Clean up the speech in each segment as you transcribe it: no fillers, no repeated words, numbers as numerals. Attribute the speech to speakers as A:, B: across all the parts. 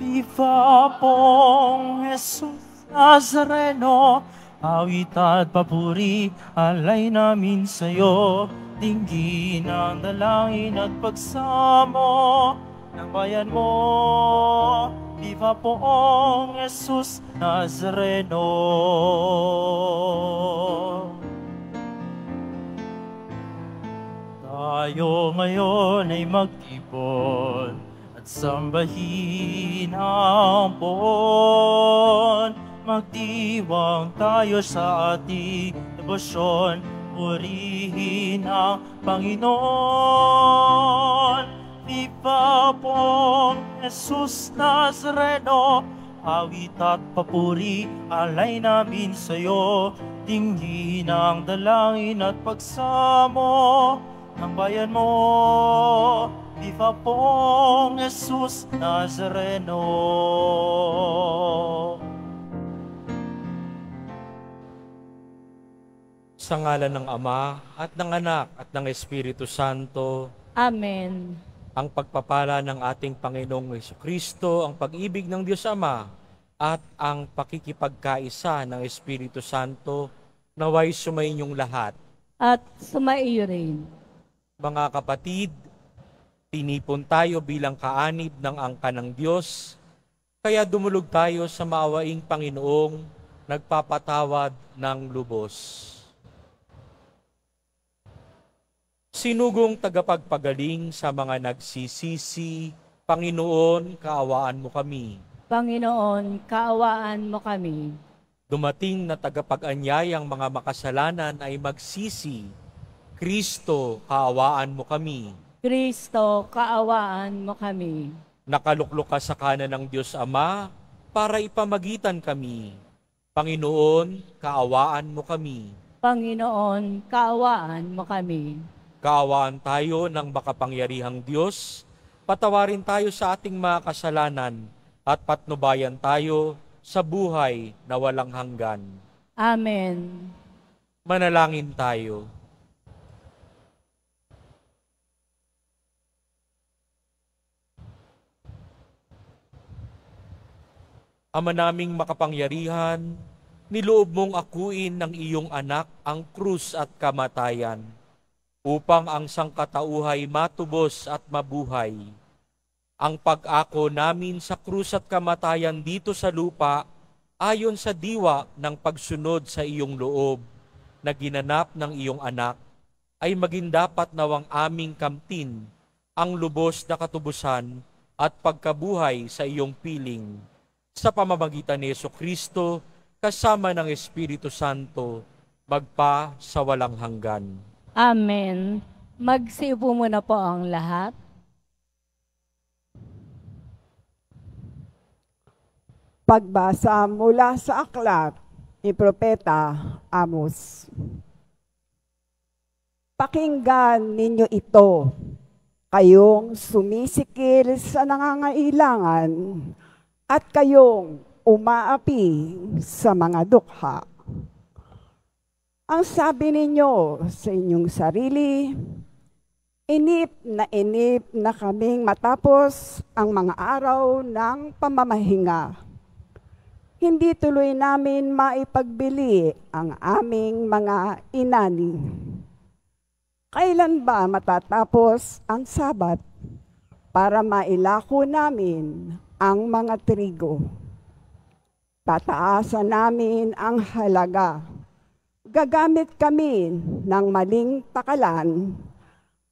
A: Viva pong Jesus Nazareno, awit at papuri, alay namin sa'yo. Dinggin ang dalangin at pagsamo ng bayan mo. Viva poong Jesus Nazareno. Tayo ngayon ay magtipon at sambahin ang poon. Magdiwang tayo sa ating debosyon, purihin ang Panginoon. Viva poong Jesus Nazareno, awit at papuri, alay namin sa'yo. Dinggin ang dalangin at pagsamo ng bayan mo. Viva poong Jesus Nazareno.
B: Sa ngalan ng Ama, at ng Anak, at ng Espiritu Santo.
C: Amen.
B: Ang pagpapala ng ating Panginoong Jesucristo, ang pag-ibig ng Diyos Ama, at ang pakikipagkaisa ng Espiritu Santo, naway sumainyong lahat.
C: At sumaiyo rin.
B: Mga kapatid, tinipon tayo bilang kaanib ng angka ng Diyos, kaya dumulog tayo sa maawaing Panginoong nagpapatawad ng lubos. Sinugong tagapagpagaling sa mga nagsisisi, Panginoon, kaawaan mo kami.
C: Panginoon, kaawaan mo kami.
B: Dumating na tagapag-anyayang mga makasalanan ay magsisi, Kristo, kaawaan mo kami.
C: Kristo, kaawaan mo kami.
B: Nakaluklok ka sa kanan ng Diyos Ama para ipamagitan kami. Panginoon, kaawaan mo kami.
C: Panginoon, kaawaan mo kami.
B: Kaawaan tayo ng makapangyarihang Diyos, patawarin tayo sa ating mga kasalanan at patnubayan tayo sa buhay na walang hanggan.
C: Amen.
B: Manalangin tayo. Ama naming makapangyarihan, niloob mong akuin ng iyong anak ang krus at kamatayan, upang ang sangkatauhay matubos at mabuhay. Ang pag-ako namin sa krus at kamatayan dito sa lupa, ayon sa diwa ng pagsunod sa iyong loob, na ginanap ng iyong anak, ay maging dapat nawang aming kamtin ang lubos na katubusan at pagkabuhay sa iyong piling. Sa pamamagitan ni Jesucristo, kasama ng Espiritu Santo, magpa sa walang hanggan.
C: Amen. Magsiupo muna po ang lahat.
D: Pagbasa mula sa aklat ni Propeta Amos. Pakinggan ninyo ito, kayong sumisikil sa nangangailangan at kayong umaapi sa mga dukha. Ang sabi ninyo sa inyong sarili, inip na kaming matapos ang mga araw ng pamamahinga. Hindi tuloy namin maipagbili ang aming mga inani. Kailan ba matatapos ang Sabat para mailako namin ang mga trigo? Tataasan namin ang halaga. Gagamit kami ng maling takalan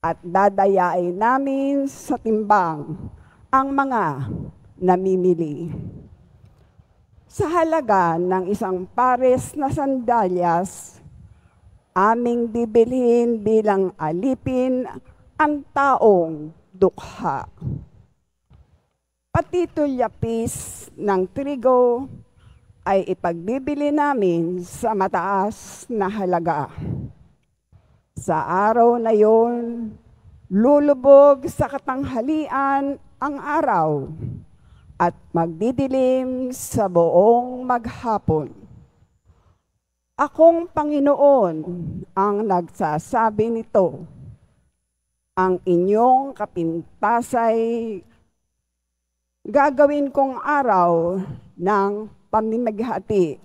D: at dadayain namin sa timbang ang mga namimili. Sa halaga ng isang pares na sandalyas, aming bibilhin bilang alipin ang taong dukha. Pati tulyapis ng trigo ay ipagbibili namin sa mataas na halaga. Sa araw na yon, lulubog sa katanghalian ang araw at magdidilim sa buong maghapon. Akong Panginoon ang nagsasabi nito. Ang inyong kapintasay Gagawin kong araw ng pamimighati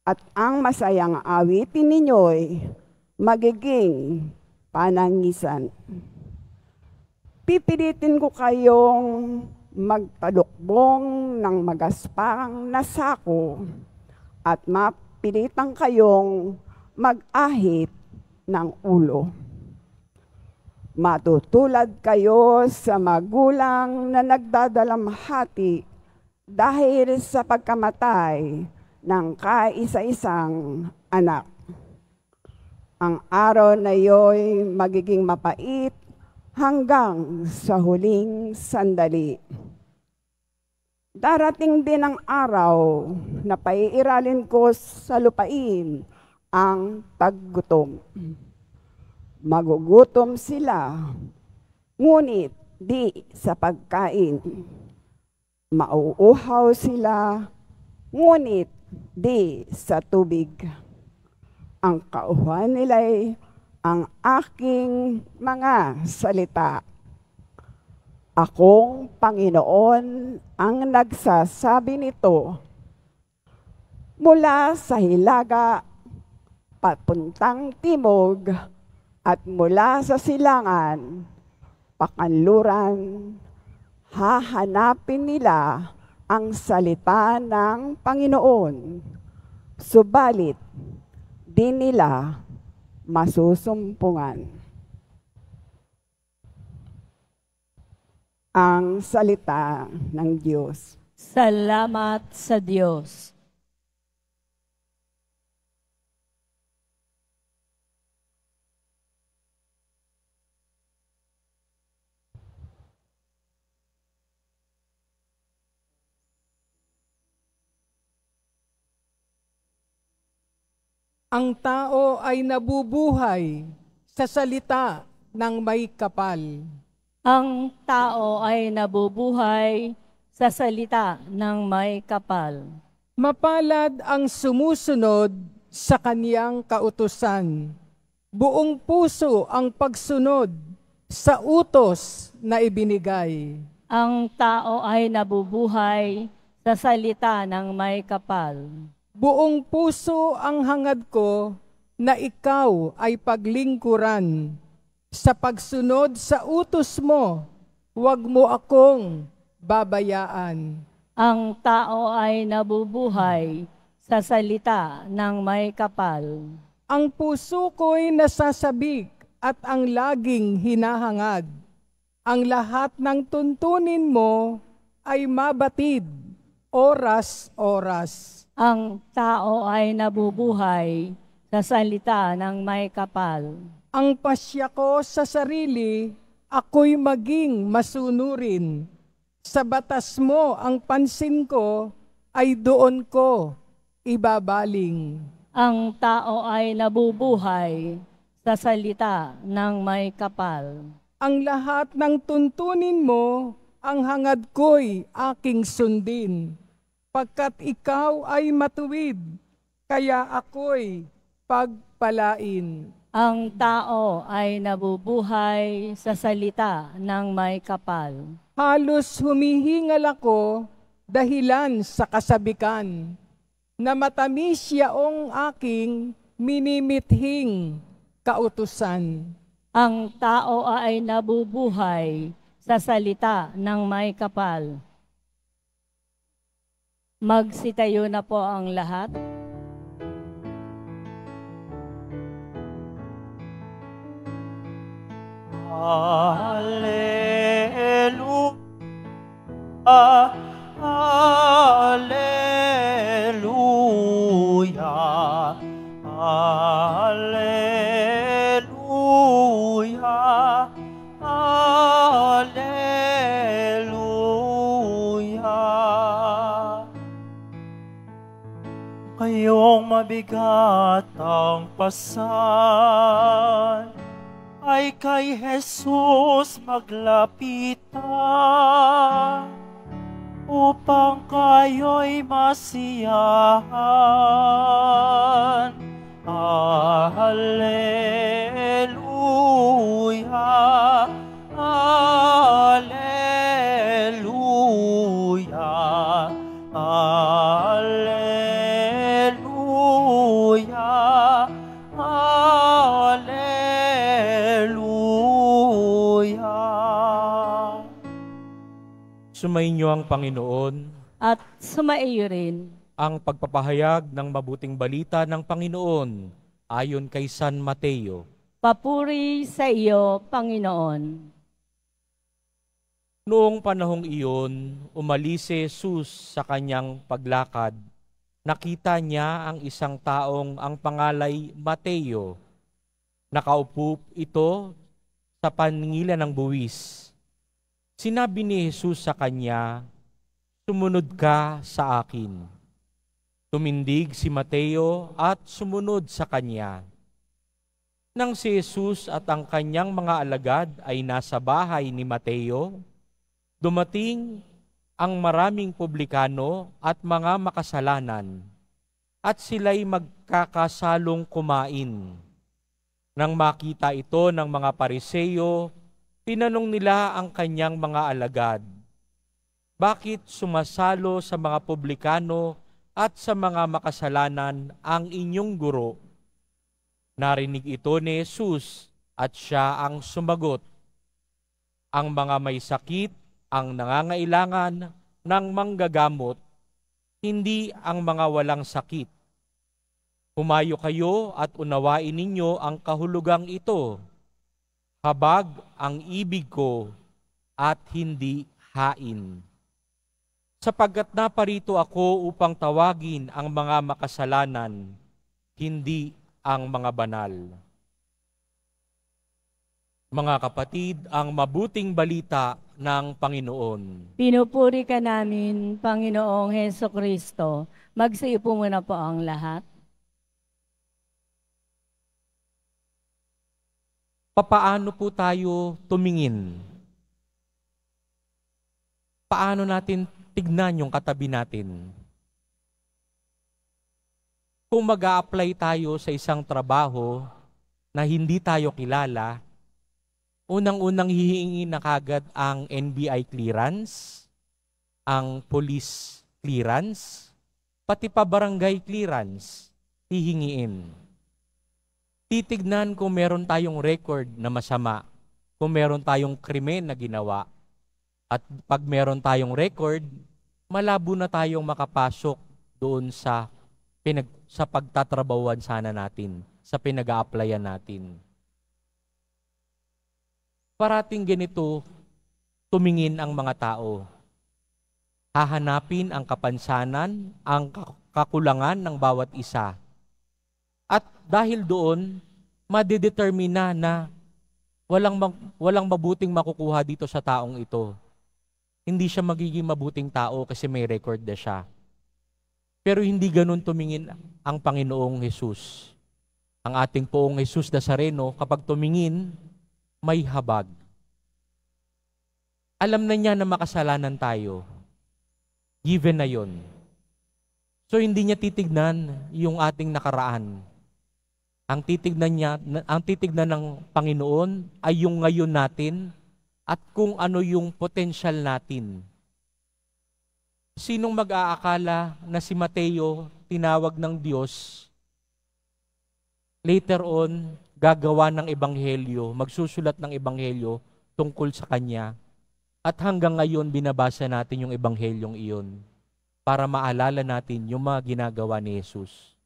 D: at ang masayang awitin ninyo'y magiging panangisan. Pipilitin ko kayong magtalukbong ng magaspang na sako at mapilitan kayong mag-ahit ng ulo. Matutulad kayo sa magulang na nagdadalamhati dahil sa pagkamatay ng kaisa-isang anak. Ang araw na iyo'y magiging mapait hanggang sa huling sandali. Darating din ang araw na paiiralin ko sa lupain ang taggutom. Magugutom sila, ngunit di sa pagkain. Mauuhaw sila, ngunit di sa tubig. Ang kauhan nila'y ang aking mga salita. Akong Panginoon ang nagsasabi nito. Mula sa hilaga, papuntang timog, at mula sa silangan, pakanluran, hahanapin nila ang salita ng Panginoon. Subalit, di nila masusumpungan. Ang salita ng Diyos.
C: Salamat sa Diyos.
E: Ang tao ay nabubuhay sa salita ng may kapal.
C: Ang tao ay nabubuhay sa salita ng may kapal.
E: Mapalad ang sumusunod sa kaniyang kautusan. Buong puso ang pagsunod sa utos na ibinigay.
C: Ang tao ay nabubuhay sa salita ng may kapal.
E: Buong puso ang hangad ko na ikaw ay paglingkuran. Sa pagsunod sa utos mo, huwag mo akong babayaan.
C: Ang tao ay nabubuhay sa salita ng may kapal.
E: Ang puso ko'y nasasabik at ang laging hinahangad. Ang lahat ng tuntunin mo ay mabatid, oras-oras.
C: Ang tao ay nabubuhay sa salita ng may kapal.
E: Ang pasya ko sa sarili, ako'y maging masunurin. Sa batas mo ang pansin ko, ay doon ko ibabaling.
C: Ang tao ay nabubuhay sa salita ng may kapal.
E: Ang lahat ng tuntunin mo, ang hangad ko'y aking sundin. Pagkat ikaw ay matuwid, kaya ako'y pagpalain.
C: Ang tao ay nabubuhay sa salita ng may kapal.
E: Halos humihingal ako dahilan sa kasabikan, na matamis yaong aking minimithing kautusan.
C: Ang tao ay nabubuhay sa salita ng may kapal. Magsitayo na po ang lahat.
A: Hallelujah, hallelujah, hallelujah, hallelujah. Kayong mabigat ang pasan, ay kay Jesus maglapitan, upang kayo'y masiyahan. Hallelujah, hallelujah.
B: Sumainyo ang Panginoon.
C: At sumaiyo rin.
B: Ang pagpapahayag ng mabuting balita ng Panginoon ayon kay San Mateo.
C: Papuri sa iyo, Panginoon.
B: Noong panahong iyon, umalis si Jesus sa kanyang paglakad. Nakita niya ang isang taong ang pangalay Mateo. Nakaupo ito sa paningilan ng buwis. Sinabi ni Jesus sa kanya, "Sumunod ka sa akin." Tumindig si Mateo at sumunod sa kanya. Nang si Jesus at ang kanyang mga alagad ay nasa bahay ni Mateo, dumating ang maraming publikano at mga makasalanan, at sila'y magkakasalong kumain. Nang makita ito ng mga Pariseo, tinanong nila ang kanyang mga alagad, "Bakit sumasalo sa mga publikano at sa mga makasalanan ang inyong guro?" Narinig ito ni Jesus at siya ang sumagot, "Ang mga may sakit ang nangangailangan ng manggagamot, hindi ang mga walang sakit. Humayo kayo at unawain ninyo ang kahulugang ito. Habag ang ibig ko at hindi hain. Sapagkat naparito ako upang tawagin ang mga makasalanan, hindi ang mga banal." Mga kapatid, ang mabuting balita ng Panginoon.
C: Pinupuri ka namin, Panginoong Hesukristo. Magsiupo muna po ang lahat.
B: Papaano po tayo tumingin? Paano natin tignan yung katabi natin? Kung mag-a-apply tayo sa isang trabaho na hindi tayo kilala, unang-unang hihingi na kagad ang NBI clearance, ang police clearance, pati pa barangay clearance, hihingiin. Titignan kung meron tayong record na masama, kung meron tayong krimen na ginawa, at pag meron tayong record, malabo na tayong makapasok doon sa pagtatrabawan sana natin, sa pinag-a-applyan natin. Parating ganito, tumingin ang mga tao. Hahanapin ang kapansanan, ang kakulangan ng bawat isa. At dahil doon, madedetermina na walang mabuting makukuha dito sa taong ito. Hindi siya magiging mabuting tao kasi may record na siya. Pero hindi ganun tumingin ang Panginoong Jesus. Ang ating poong Jesus Nazareno, kapag tumingin, may habag. Alam na niya na makasalanan tayo. Given na yon. So hindi niya titignan yung ating nakaraan. Ang titignan ng Panginoon ay yung ngayon natin at kung ano yung potential natin. Sinong mag-aakala na si Mateo tinawag ng Diyos, later on, gagawa ng ebanghelyo, magsusulat ng ebanghelyo tungkol sa Kanya. At hanggang ngayon, binabasa natin yung ebanghelyong iyon para maalala natin yung mga ginagawa ni Jesus.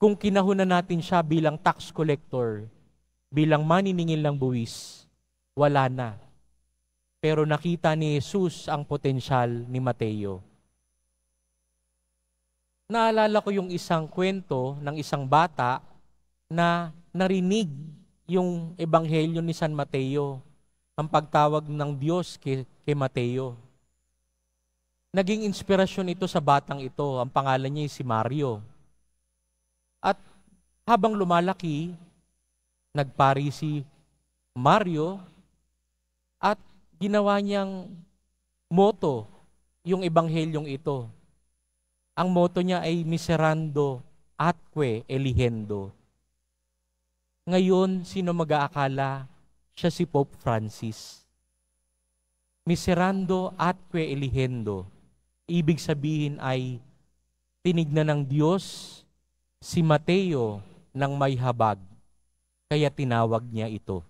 B: Kung kinahunan natin siya bilang tax collector, bilang maniningil ng buwis, wala na. Pero nakita ni Jesus ang potensyal ni Mateo. Naalala ko yung isang kwento ng isang bata na narinig yung ebanghelyo ni San Mateo, ang pagtawag ng Diyos kay Mateo. Naging inspirasyon ito sa batang ito. Ang pangalan niya ay si Mario. At habang lumalaki, nagpari si Mario at ginawa niyang motto yung ebanghelyong ito. Ang motto niya ay miserando atque eligendo. Ngayon, sino mag-aakala? Siya si Pope Francis. Miserando atque eligendo. Ibig sabihin ay tinignan ng Diyos si Mateo ng may habag, kaya tinawag niya ito.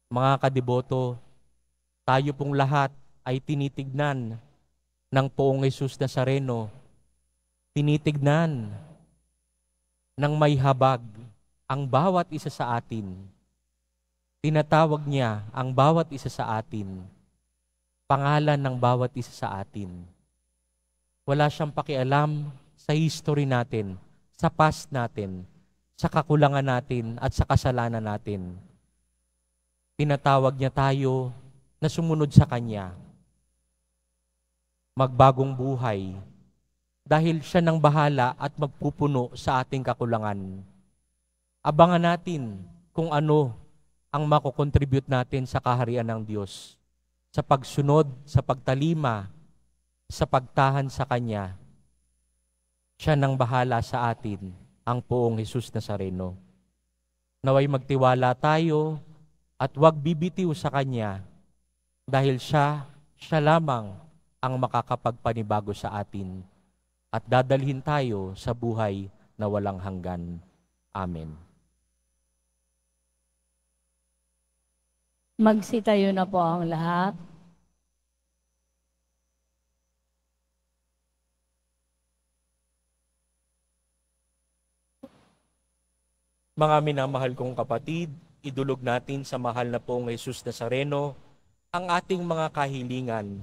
B: Mga kadiboto, tayo pong lahat ay tinitignan ng Poong Jesus Nazareno, tinitignan ng may habag ang bawat isa sa atin. Tinatawag niya ang bawat isa sa atin, pangalan ng bawat isa sa atin. Wala siyang pakialam sa history natin, sa past natin, sa kakulangan natin at sa kasalanan natin. Tinatawag niya tayo na sumunod sa Kanya, magbagong buhay, dahil siya nang bahala at magpupuno sa ating kakulangan. Abangan natin kung ano ang makukontribute natin sa kaharian ng Diyos, sa pagsunod, sa pagtalima, sa pagtahan sa Kanya. Siya nang bahala sa atin, ang Poong Jesus Nazareno. Naway magtiwala tayo at huwag bibitiw sa Kanya dahil siya lamang ang makakapagpanibago sa atin at dadalhin tayo sa buhay na walang hanggan. Amen.
C: Magsitayo na po ang lahat.
B: Mga minamahal kong kapatid, idulog natin sa mahal na Poong Jesus Nazareno ang ating mga kahilingan.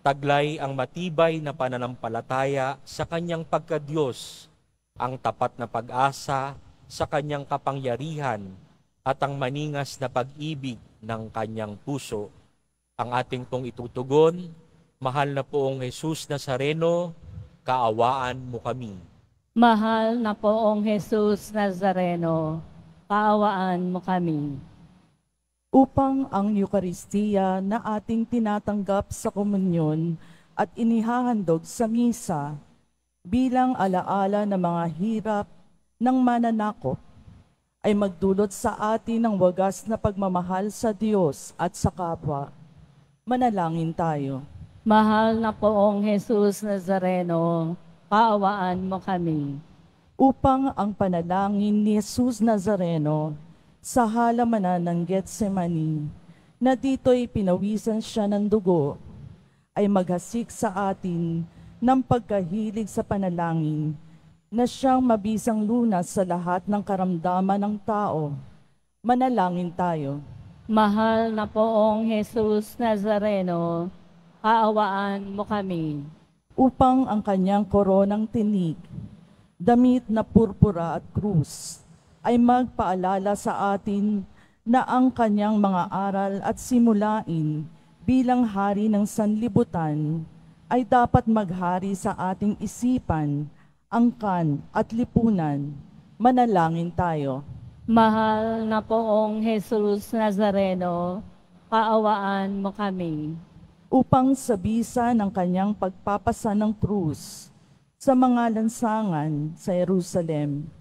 B: Taglay ang matibay na pananampalataya sa Kanyang pagkadiyos, ang tapat na pag-asa sa Kanyang kapangyarihan at ang maningas na pag-ibig ng Kanyang puso. Ang ating pong itutugon, mahal na Poong Jesus Nazareno, kaawaan mo kami.
C: Mahal na Poong Jesus Nazareno, kaawaan mo kami.
F: Upang ang Eukaristiya na ating tinatanggap sa komunyon at inihahandog sa misa bilang alaala ng mga hirap ng mananakop ay magdulot sa atin ng wagas na pagmamahal sa Diyos at sa kapwa. Manalangin tayo.
C: Mahal na Poong Jesus Nazareno, kaawaan mo kami.
F: Upang ang panalangin ni Jesus Nazareno sa halamanan ng Getsemani, na dito'y pinawisan siya ng dugo, ay maghasik sa atin ng pagkahilig sa panalangin na siyang mabisang lunas sa lahat ng karamdaman ng tao. Manalangin tayo.
C: Mahal na Poong Jesus Nazareno, kaawaan mo kami.
F: Upang ang kanyang koronang tinik, damit na purpura at krus, ay magpaalala sa atin na ang kanyang mga aral at simulain bilang hari ng sanlibutan ay dapat maghari sa ating isipan, angkan at lipunan. Manalangin tayo.
C: Mahal na Poong Jesus Nazareno, kaawaan mo kami.
F: Upang sa bisa ng kanyang pagpapasa ng krus sa mga lansangan sa Jerusalem,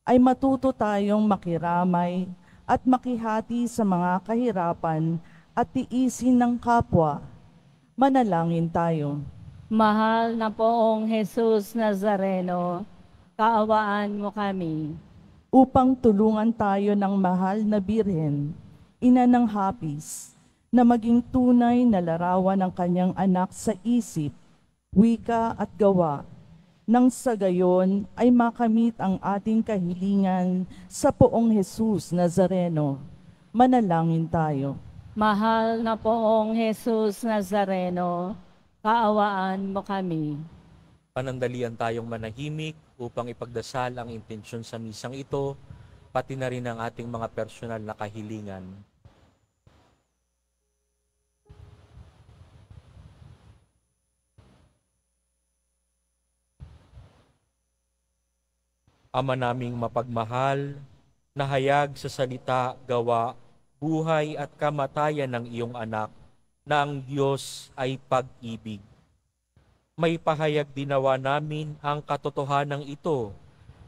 F: ay matuto tayong makiramay at makihati sa mga kahirapan at tiisin ng kapwa. Manalangin tayo.
C: Mahal na Poong Jesus Nazareno, kaawaan mo kami.
F: Upang tulungan tayo ng mahal na Birhen, ina ng hapis, na maging tunay na larawan ng kanyang anak sa isip, wika at gawa, nang sa gayon ay makamit ang ating kahilingan sa Poong Jesus Nazareno. Manalangin tayo.
C: Mahal na Poong Jesus Nazareno, kaawaan mo kami.
B: Panandalian tayong manahimik upang ipagdasal ang intensyon sa misang ito, pati na rin ang ating mga personal na kahilingan. Ama naming mapagmahal, nahayag sa salita, gawa, buhay at kamatayan ng iyong anak, na ang Diyos ay pag-ibig. May pahayag dinawa namin ang katotohanan ito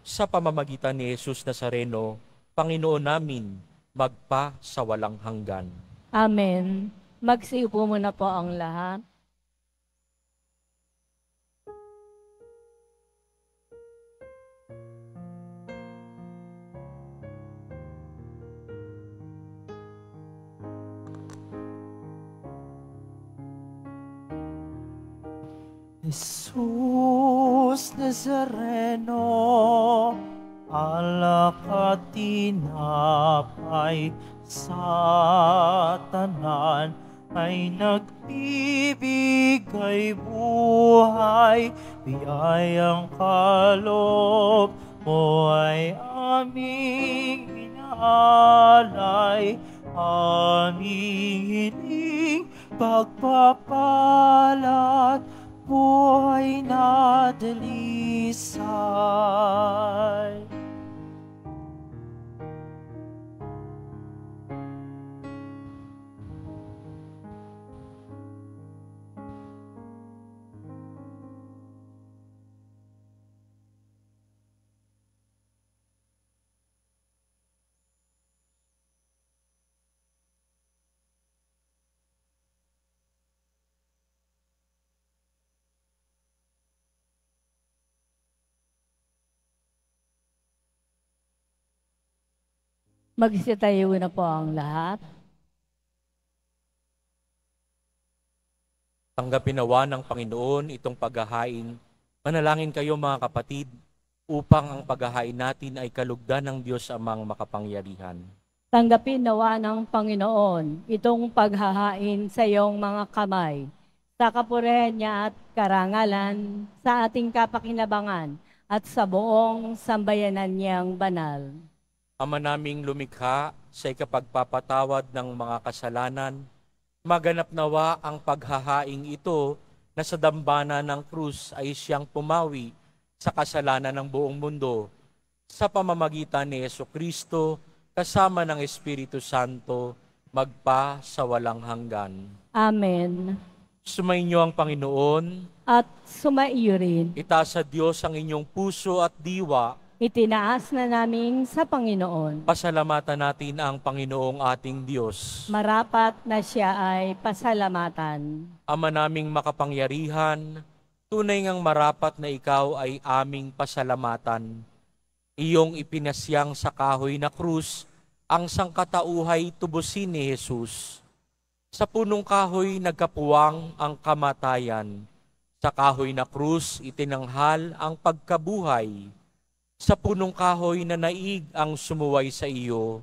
B: sa pamamagitan ni Jesus Nazareno, Panginoon namin, magpa sa walang hanggan.
C: Amen. Magsiupo muna po ang lahat.
A: Jesus Nazareno, alak at tinapay sa tanan ay nagbibigay buhay. Biyayang kaloob mo ay aming inaalay, aming hiling pagpapalat, buhay na dalisay.
C: Magsitayo na po ang lahat.
B: Tanggapin nawa ng Panginoon itong paghahain. Manalangin kayo mga kapatid, upang ang paghahain natin ay kalugdan ng Diyos Amang makapangyarihan.
C: Tanggapin nawa ng Panginoon itong paghahain sa iyong mga kamay, sa kapurihan niya at karangalan, sa ating kapakinabangan at sa buong sambayanan niyang banal.
B: Ama naming lumikha sa ikapagpapatawad ng mga kasalanan, maganap nawa ang paghahaing ito na sa dambana ng krus ay siyang pumawi sa kasalanan ng buong mundo sa pamamagitan ni Jesucristo kasama ng Espiritu Santo magpa sa walang hanggan.
C: Amen.
B: Sumainyo ang Panginoon,
C: At sumaiyo rin,
B: itaas sa Diyos ang inyong puso at diwa.
C: itinaas na namin sa Panginoon.
B: Pasalamatan natin ang Panginoong ating Diyos.
C: Marapat na siya ay pasalamatan.
B: Ama naming makapangyarihan, tunay ngang marapat na ikaw ay aming pasalamatan. Iyong ipinasyang sa kahoy na krus, ang sangkatauhay tubusin ni Jesus. Sa punong kahoy nagkapuwang ang kamatayan. Sa kahoy na krus itinanghal ang pagkabuhay. Sa punong kahoy na naig ang sumuway sa iyo.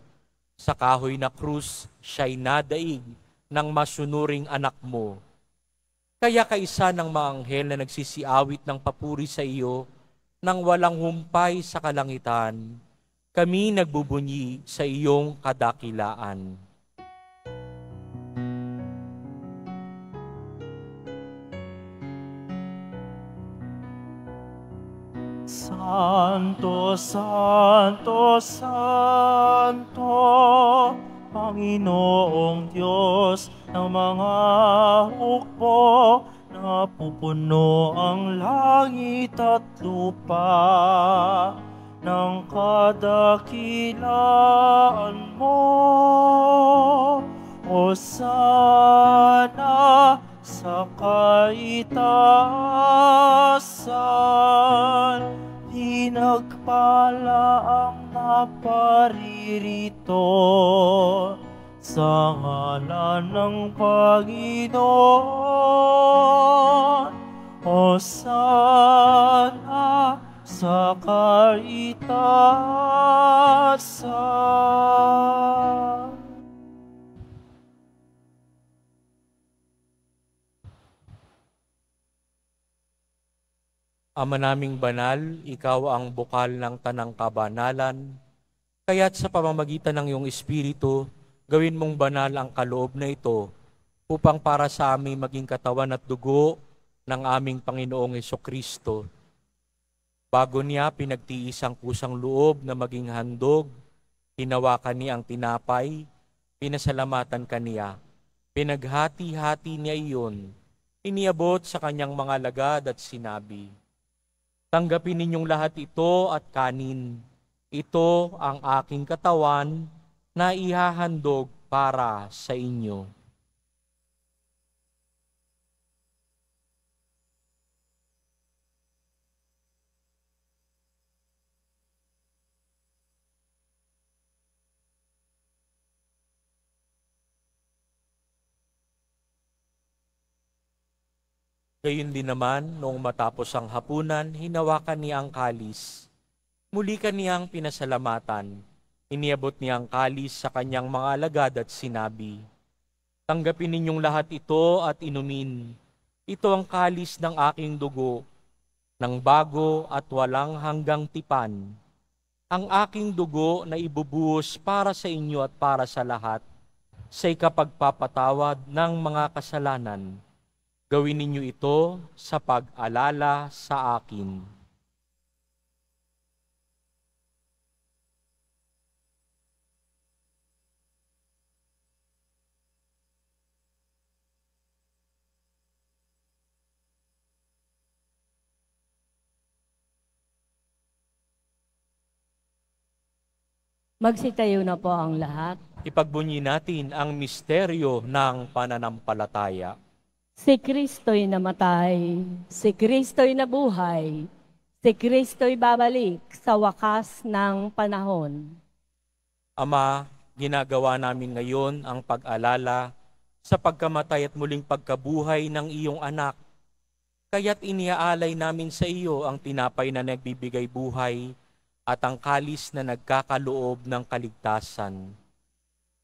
B: Sa kahoy na krus siya'y nadaig ng masunuring anak mo. Kaya kaisa ng mga anghel na nagsisiawit ng papuri sa iyo, nang walang humpay sa kalangitan, kami nagbubunyi sa iyong kadakilaan.
A: Santo, Santo, Santo, Panginoong Diyos ng mga hukbo, napupuno ang langit at lupa ng kadakilaan mo. Hosana sa kaitaasan, pinagpala ang naparirito sa ngalan ng Panginoon. Hosana sa kaitaasan.
B: Ama naming banal, ikaw ang bukal ng tanang kabanalan, kaya't sa pamamagitan ng iyong Espiritu, gawin mong banal ang kaloob na ito, upang para sa aming maging katawan at dugo ng aming Panginoong Hesukristo. Bago niya pinagtiis ang kusang loob na maging handog, hinawakan niya ang tinapay, pinasalamatan kaniya, pinaghati-hati niya iyon, iniabot sa kanyang mga lagad at sinabi, "Tanggapin ninyong lahat ito at kanin. Ito ang aking katawan na ihahandog para sa inyo." Gayun din naman, noong matapos ang hapunan, hinawakan niya ang kalis. Muli kaniyang pinasalamatan. Iniabot niya ang kalis sa kanyang mga alagad at sinabi, "Tanggapin ninyong lahat ito at inumin. Ito ang kalis ng aking dugo, ng bago at walang hanggang tipan. Ang aking dugo na ibubuhos para sa inyo at para sa lahat, sa ikapagpapatawad ng mga kasalanan. Gawin ninyo ito sa pag-alala sa akin."
C: Magsitayo na po ang lahat.
B: Ipagbunyi natin ang misteryo ng pananampalataya.
C: Si Kristo'y namatay, si Kristo'y nabuhay, si Kristo'y babalik sa wakas ng panahon.
B: Ama, ginagawa namin ngayon ang pag-alala sa pagkamatay at muling pagkabuhay ng iyong anak. Kaya't iniaalay namin sa iyo ang tinapay na nagbibigay buhay at ang kalis na nagkakaloob ng kaligtasan.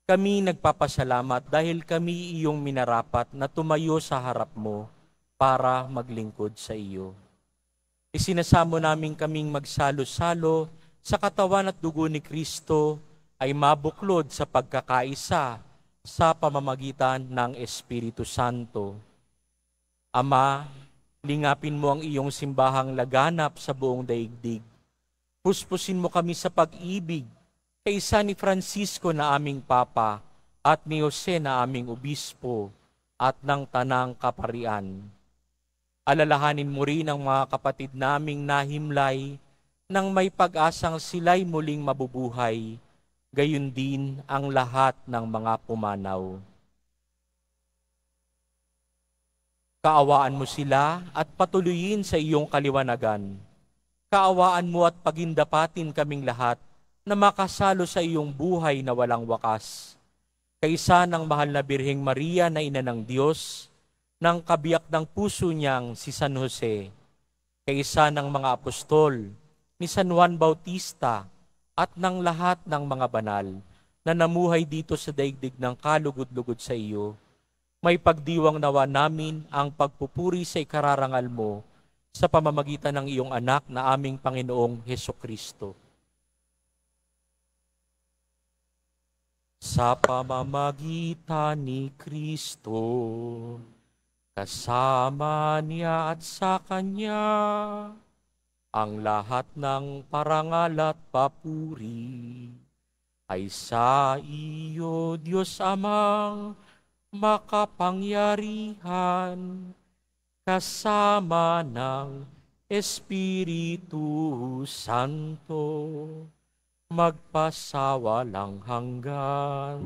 B: Kami nagpapasalamat dahil kami iyong minarapat na tumayo sa harap mo para maglingkod sa iyo. Isinasamo namin kaming magsalo-salo sa katawan at dugo ni Kristo ay mabuklod sa pagkakaisa sa pamamagitan ng Espiritu Santo. Ama, lingapin mo ang iyong simbahang laganap sa buong daigdig. Puspusin mo kami sa pag-ibig kaisa ni Francisco na aming Papa at ni Jose na aming Obispo at ng Tanang Kaparian. Alalahanin mo rin ang mga kapatid naming nahimlay nang may pag-asang sila'y muling mabubuhay, gayon din ang lahat ng mga pumanaw. Kaawaan mo sila at patuloyin sa iyong kaliwanagan. Kaawaan mo at pagindapatin kaming lahat na makasalo sa iyong buhay na walang wakas. Kaisa ng mahal na Birheng Maria na Ina ng Diyos, ng kabiyak ng puso niyang si San Jose, kaisa ng mga apostol, ni San Juan Bautista, at ng lahat ng mga banal na namuhay dito sa daigdig ng kalugod-lugod sa iyo, may pagdiwang nawa namin ang pagpupuri sa ikararangal mo sa pamamagitan ng iyong anak na aming Panginoong Hesukristo. Sa pamamagitan ni Kristo, kasama niya at sa Kanya, ang lahat ng parangal at papuri ay sa iyo, Diyos Amang makapangyarihan, kasama ng Espiritu Santo, magpasawalang hanggan.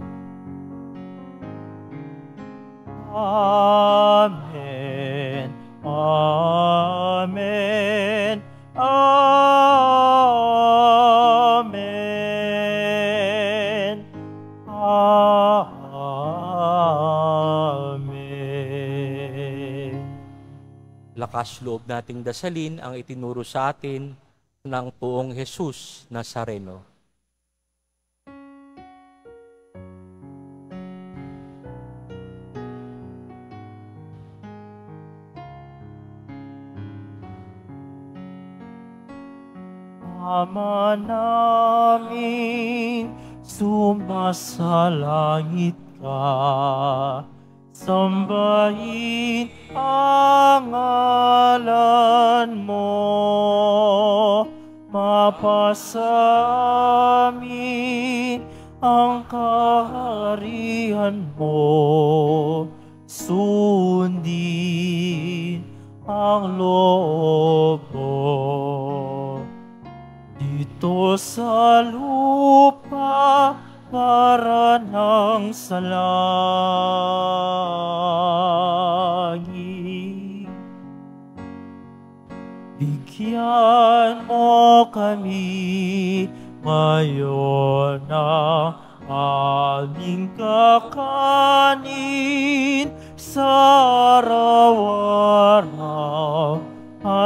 A: Amen. Amen. Amen. Amen.
B: Lakas loob nating dasalin ang itinuro sa atin ng Poong Jesus Nazareno.
A: Ama namin, sumasalangit ka. Sambahin ang ngalan mo. Mapasa amin ang kaharian mo. Sundin ang loob mo. Dito sa lupa para ng sa langit. Bigyan mo kami ngayon ng aming kakanin sa araw-araw.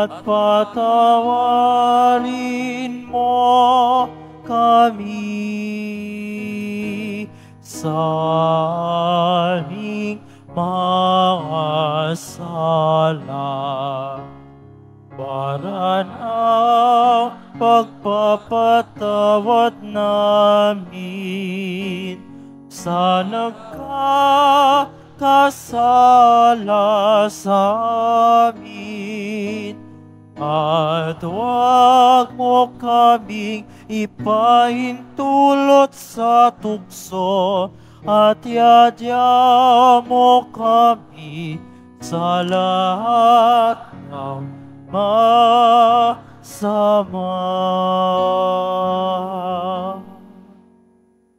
A: at patawarin mo kami sa aming mga sala. Para ng pagpapatawad namin sa nagkakasala sa amin. At huwag mo kaming ipahintulot sa tukso, at yadya mo kami sa lahat ng masama.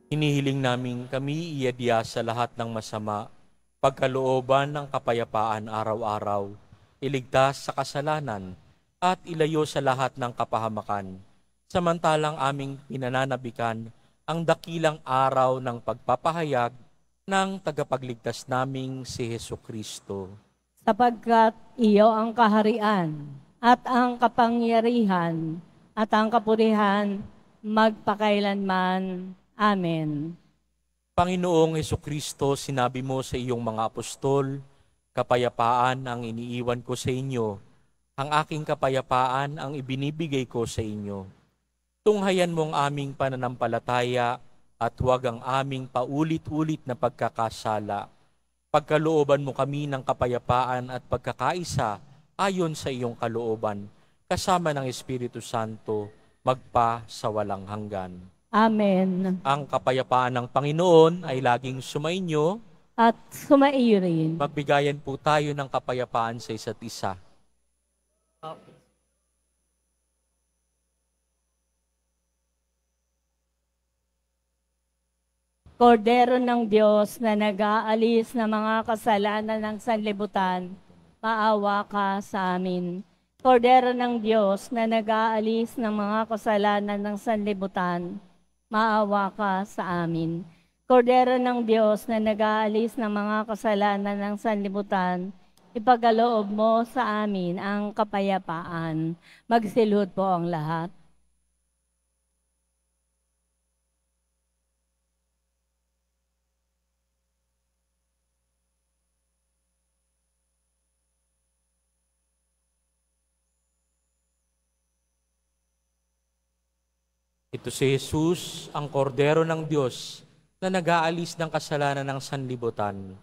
B: Hinihiling namin kami iadya sa lahat ng masama, pagkalooban ng kapayapaan araw-araw, iligtas sa kasalanan, at ilayo sa lahat ng kapahamakan, samantalang aming pinananabikan ang dakilang araw ng pagpapahayag ng tagapagligtas naming si Hesukristo.
C: Sapagkat iyo ang kaharian at ang kapangyarihan at ang kapurihan magpakailanman. Amen.
B: Panginoong Hesukristo, sinabi mo sa iyong mga apostol, kapayapaan ang iniiwan ko sa inyo, ang aking kapayapaan ang ibinibigay ko sa inyo. Tunghayan mo ang aming pananampalataya at huwag ang aming paulit-ulit na pagkakasala. Pagkalooban mo kami ng kapayapaan at pagkakaisa ayon sa iyong kalooban, kasama ng Espiritu Santo, magpa sa walang hanggan.
C: Amen.
B: Ang kapayapaan ng Panginoon ay laging sumainyo.
C: At sumaiyo rin.
B: Magbigayan po tayo ng kapayapaan sa isa't isa.
C: Kordero ng Diyos na nag-aalis ng mga kasalanan ng sanlibutan, maawa ka sa amin. Kordero ng Diyos na nag-aalis ng mga kasalanan ng sanlibutan, maawa ka sa amin. Kordero ng Diyos na nag-aalis ng mga kasalanan ng sanlibutan, ipagaloob mo sa amin ang kapayapaan. Magsilhod po ang lahat.
B: Ito si Jesus, ang kordero ng Diyos na nag-aalis ng kasalanan ng sanlibutan.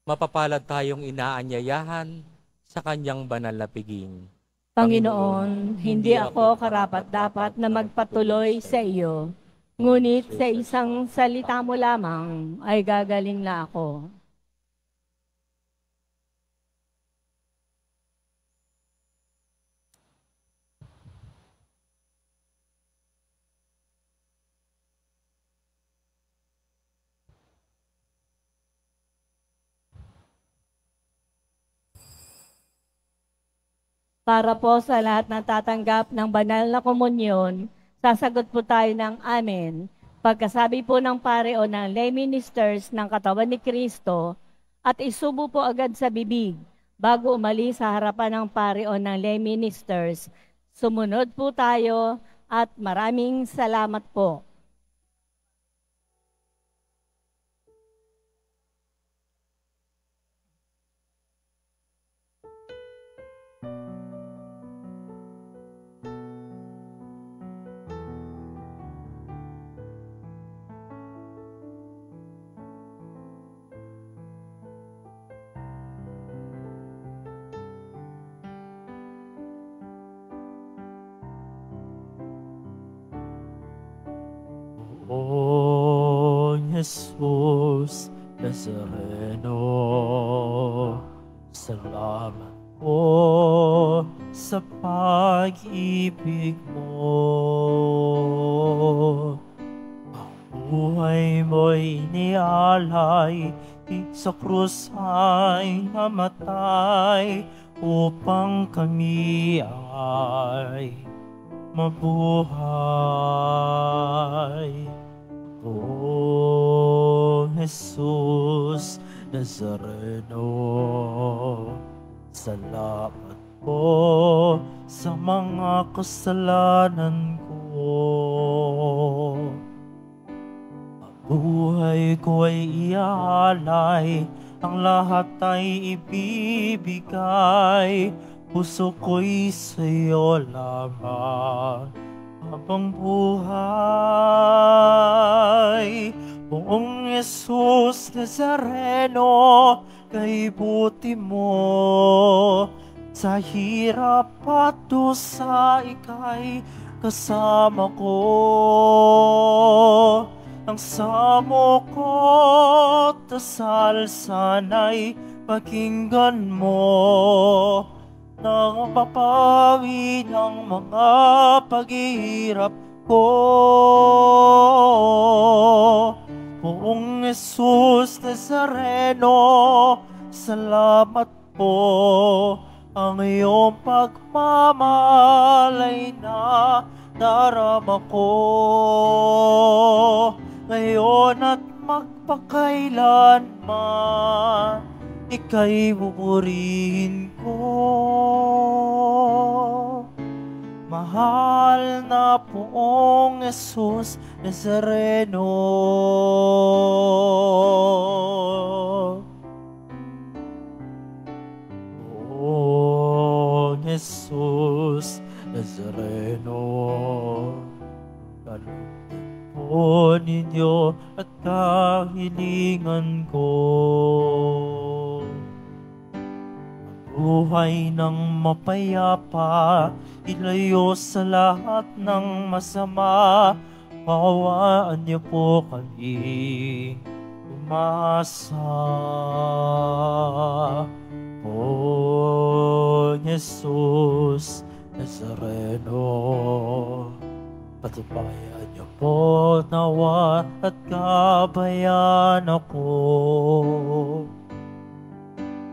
B: Mapapalad tayong inaanyayahan sa kanyang banal na piging.
C: Panginoon, hindi ako karapat-dapat na magpatuloy sa iyo, ngunit sa isang salita mo lamang ay gagaling na ako. Para po sa lahat na tatanggap ng banal na komunyon, sasagot po tayo ng amen. Pagkasabi po ng pare o ng lay ministers ng katawan ni Kristo, at isubo po agad sa bibig bago umalis sa harapan ng pare o ng lay ministers. Sumunod po tayo at maraming salamat po.
A: O Jesus Nazareno, salamat po sa pag-ibig mo. Ang buhay mo'y inialay, sa krus ay namatay, upang kami ay mabuhay. O Jesus Nazareno, salamat po sa mga kasalanan ko. Buhay ko ay iaalay, ang lahat ay ibibigay. Puso ko'y sa'yo lamang habang buhay. Poong Jesus Nazareno, kay buti mo, sa hirap at dusa ika'y kasama ko. Ang samo ko't dasal sana'y pakinggan mo, nang mapapawi ng mga paghihirap ko. Poong Jesus Nazareno, salamat po, ang iyong pagmamalay na darama ko. Ngayon at magpakailanman, ika'y buburihin ko. Mahal na Poong Jesus Nazareno. Poong Jesus Nazareno, po ninyo at kahilingan ko. Buhay ng mapayapa, ilayo sa lahat ng masama. Pawaan niyo po kami umasa. O Jesus Nazareno, patubayan niyo po nawa at gabayan ako.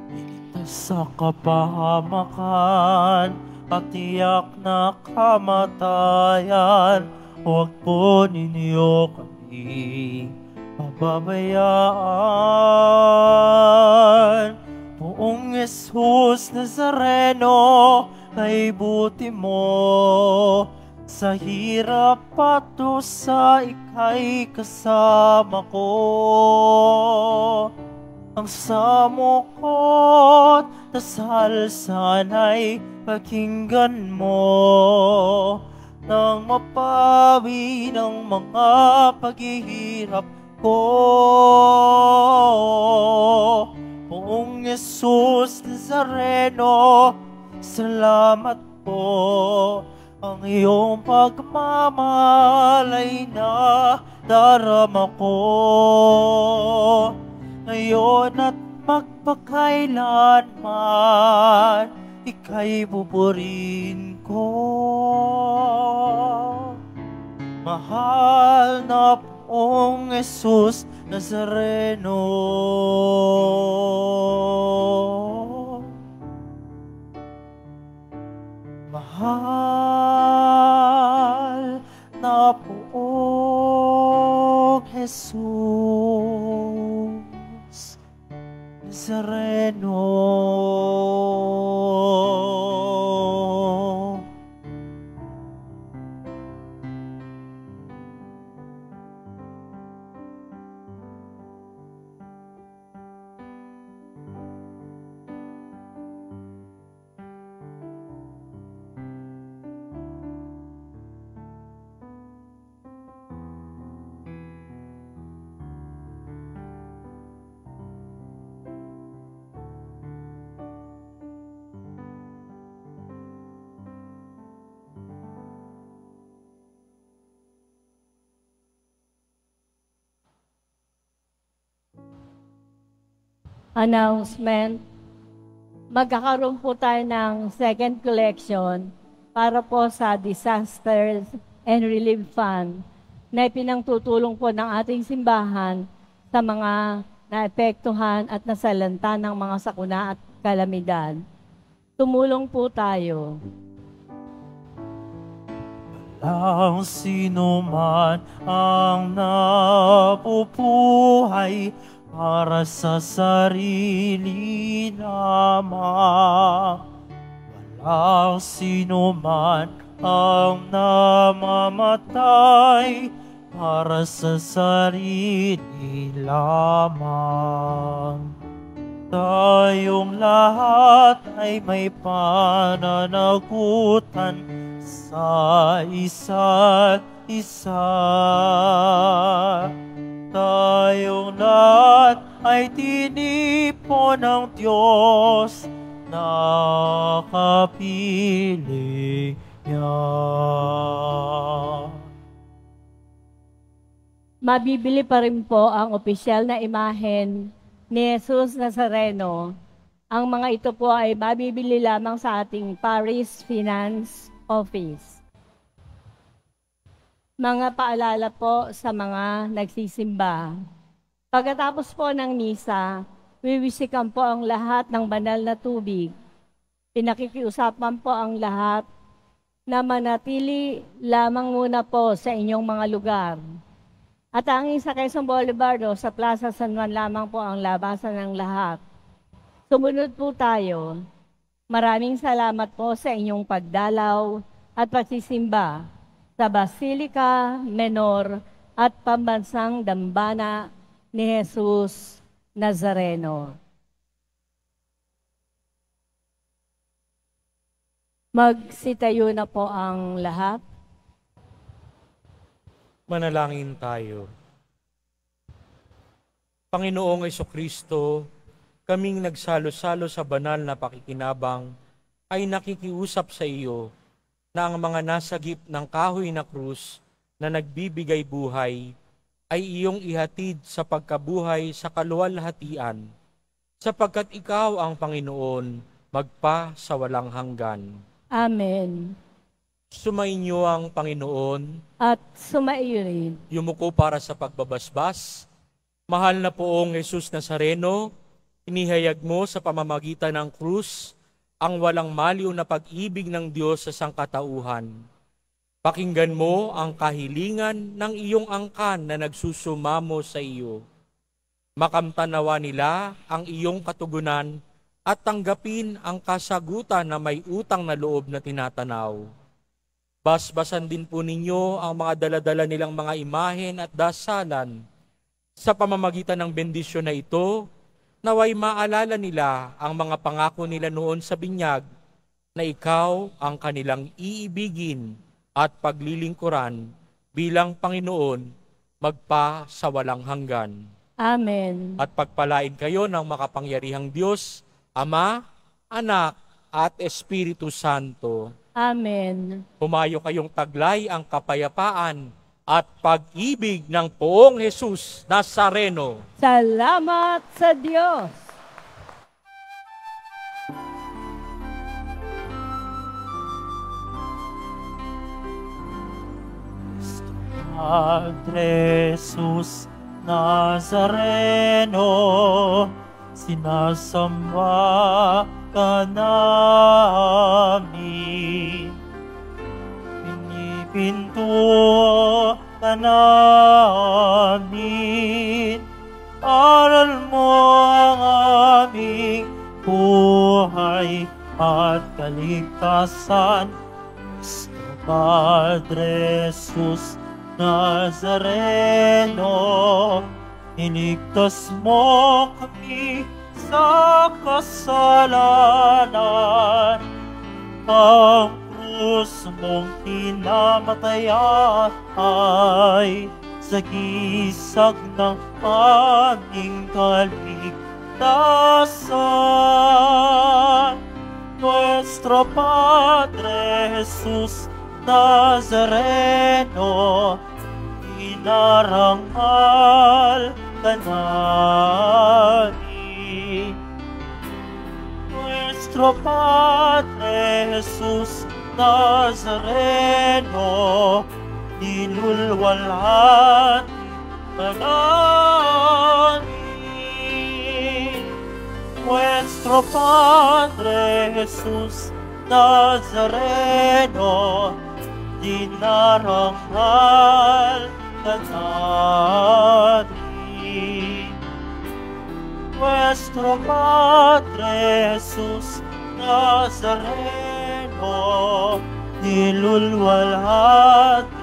A: Iligtas sa kapahamakan at tiyak na kamatayan. Huwag po ninyo kami pababayaan. Poong Jesus Nazareno, kay buti mo, sa hirap at dusa ika'y kasama ko. Ang samo ko't dasal sana'y pakinggan mo, nang mapawi ng mga paghihirap ko. Poong Jesus Nazareno, salamat po, ang iyong pagmamalay na darama ko. Ngayon at magpakailanman, ika'y buburihin ko. Mahal na Poong Jesus Nazareno. Mahal na Poong Jesus Nazareno.
C: Announcement. Magkakaroon po tayo ng second collection para po sa Disasters and Relief Fund na ipinangtutulong po ng ating simbahan sa mga naepektuhan at nasalanta ng mga sakuna at kalamidad. Tumulong po tayo.
A: Walang sino man ang nabubuhay para sa sarili lamang. Walang sino man ang namamatay para sa sarili lamang. Tayong lahat ay may pananagutan sa isa't isa. Tayong lahat ay tinipon ng Diyos na kapiling niya.
C: Mabibili pa rin po ang opisyal na imahen ni Jesus Nazareno. Ang mga ito po ay mabibili lamang sa ating Parish Finance Office. Mga paalala po sa mga nagsisimba. Pagkatapos po ng misa, wiwisikan po ang lahat ng banal na tubig. Pinakikiusapan po ang lahat na manatili lamang muna po sa inyong mga lugar. At ang sa Quezon Boulevard o sa Plaza San Juan lamang po ang labasan ng lahat. Sumunod po tayo. Maraming salamat po sa inyong pagdalaw at pagsisimba sa Basilica Menor at Pambansang Dambana ni Jesus Nazareno. Magsitayo na po ang lahat.
B: Manalangin tayo. Panginoong Jesucristo, kaming nagsalo-salo sa banal na pakikinabang ay nakikiusap sa iyo na ang mga nasagip ng kahoy na krus na nagbibigay buhay ay iyong ihatid sa pagkabuhay sa kaluwalhatian, sapagkat ikaw ang Panginoon magpa sa walang hanggan.
C: Amen.
B: Sumainyo ang Panginoon
C: At sumaiyo rin.
B: yumuko para sa pagbabasbas. Mahal na poong Jesus Nazareno, inihayag mo sa pamamagitan ng krus ang walang maliw na pag-ibig ng Diyos sa sangkatauhan. Pakinggan mo ang kahilingan ng iyong angkan na nagsusumamo sa iyo. Makamtanawa nila ang iyong katugunan at tanggapin ang kasagutan na may utang na loob na tinatanaw. Basbasan din po ninyo ang mga daladala nilang mga imahen at dasalan. Sa pamamagitan ng bendisyon na ito, naway maalala nila ang mga pangako nila noon sa binyag na ikaw ang kanilang iibigin at paglilingkuran bilang Panginoon magpa sa walang hanggan.
C: Amen.
B: At pagpalain kayo ng makapangyarihang Diyos, Ama, Anak, at Espiritu Santo.
C: Amen.
B: Humayo kayong taglay ang kapayapaan at pag-ibig ng poong Jesus Nazareno.
C: Salamat sa Diyos.
A: Padre Jesus Nazareno, sinasamba ka namin. Pinipinto ka namin. Aral mo ang aming buhay at kaligtasan. Padre Jesus Nazareno, iligtas mo kami sa kasalanan. Ang krus mong tinamatayan ay sagisag ng aming kaligtasan. Nuestro Padre Jesus Nazareno, inarangal ka namin. Nuestro Padre Jesus Nazareno, nilulwalhati ka namin. Nuestro Padre Jesus Nazareno, dinarangal ka namin. Nuestro Padre Jesus Nazareno, ko, nilulwalhati